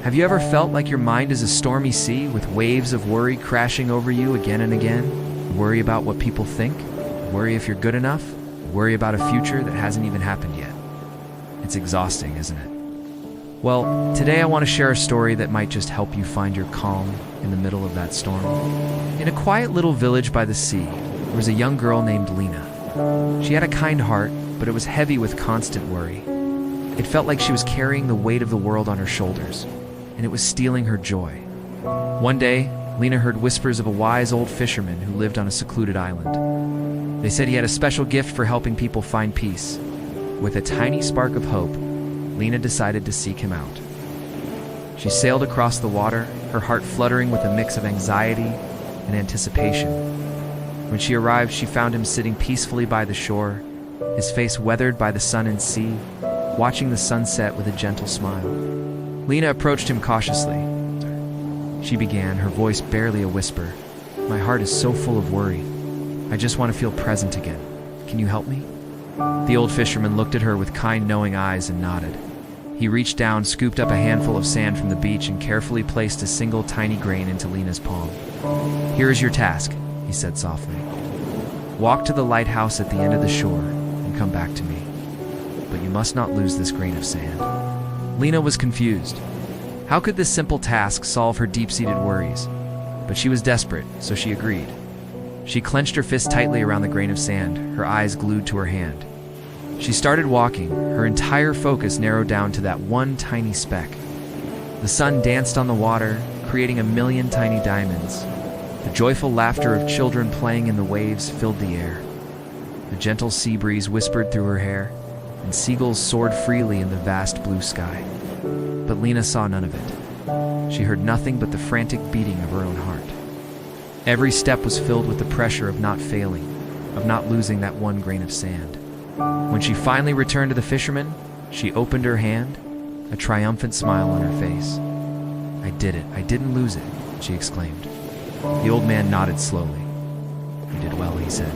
Have you ever felt like your mind is a stormy sea with waves of worry crashing over you again and again? Worry about what people think? Worry if you're good enough? Worry about a future that hasn't even happened yet? It's exhausting, isn't it? Well, today I want to share a story that might just help you find your calm in the middle of that storm. In a quiet little village by the sea, there was a young girl named Lena. She had a kind heart, but it was heavy with constant worry. It felt like she was carrying the weight of the world on her shoulders, and it was stealing her joy. One day, Lena heard whispers of a wise old fisherman who lived on a secluded island. They said he had a special gift for helping people find peace. With a tiny spark of hope, Lena decided to seek him out. She sailed across the water, her heart fluttering with a mix of anxiety and anticipation. When she arrived, she found him sitting peacefully by the shore, his face weathered by the sun and sea, watching the sunset with a gentle smile. Lena approached him cautiously. She began, her voice barely a whisper. "My heart is so full of worry. I just want to feel present again. Can you help me?" The old fisherman looked at her with kind, knowing eyes and nodded. He reached down, scooped up a handful of sand from the beach, and carefully placed a single tiny grain into Lena's palm. "Here is your task," he said softly. "Walk to the lighthouse at the end of the shore and come back to me. But you must not lose this grain of sand." Lena was confused. How could this simple task solve her deep-seated worries? But she was desperate, so she agreed. She clenched her fist tightly around the grain of sand, her eyes glued to her hand. She started walking, her entire focus narrowed down to that one tiny speck. The sun danced on the water, creating a million tiny diamonds. The joyful laughter of children playing in the waves filled the air. A gentle sea breeze whispered through her hair, and seagulls soared freely in the vast blue sky. But Lena saw none of it. She heard nothing but the frantic beating of her own heart. Every step was filled with the pressure of not failing, of not losing that one grain of sand. When she finally returned to the fisherman, she opened her hand, a triumphant smile on her face. "I did it. I didn't lose it," she exclaimed. The old man nodded slowly. "You did well," he said.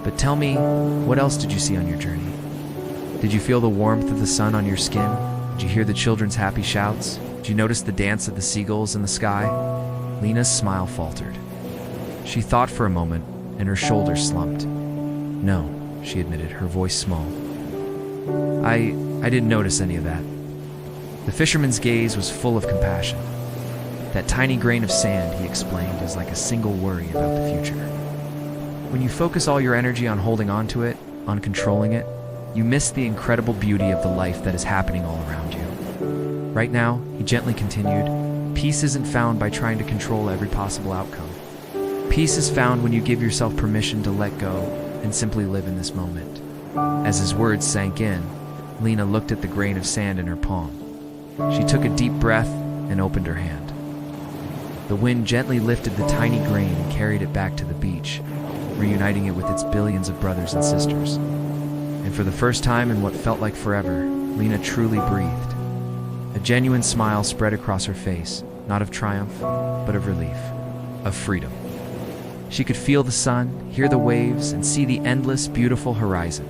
"But tell me, what else did you see on your journey? Did you feel the warmth of the sun on your skin? Did you hear the children's happy shouts? Did you notice the dance of the seagulls in the sky?" Lena's smile faltered. She thought for a moment, and her shoulders slumped. "No," she admitted, her voice small. I didn't notice any of that." The fisherman's gaze was full of compassion. "That tiny grain of sand," he explained, "is like a single worry about the future. When you focus all your energy on holding on to it, on controlling it, you miss the incredible beauty of the life that is happening all around you. Right now," he gently continued, "peace isn't found by trying to control every possible outcome. Peace is found when you give yourself permission to let go and simply live in this moment." As his words sank in, Lena looked at the grain of sand in her palm. She took a deep breath and opened her hand. The wind gently lifted the tiny grain and carried it back to the beach, reuniting it with its billions of brothers and sisters. And for the first time in what felt like forever, Lena truly breathed. A genuine smile spread across her face, not of triumph, but of relief, of freedom. She could feel the sun, hear the waves, and see the endless, beautiful horizon.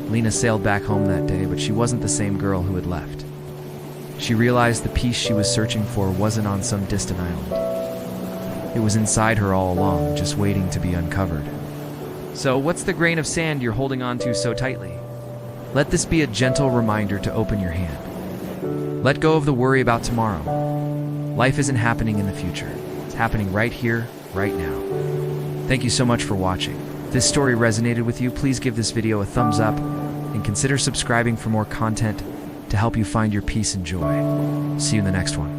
Lena sailed back home that day, but she wasn't the same girl who had left. She realized the peace she was searching for wasn't on some distant island. It was inside her all along, just waiting to be uncovered. So, what's the grain of sand you're holding on to so tightly? Let this be a gentle reminder to open your hand. Let go of the worry about tomorrow. Life isn't happening in the future. It's happening right here, right now. Thank you so much for watching. If this story resonated with you, please give this video a thumbs up and consider subscribing for more content to help you find your peace and joy. See you in the next one.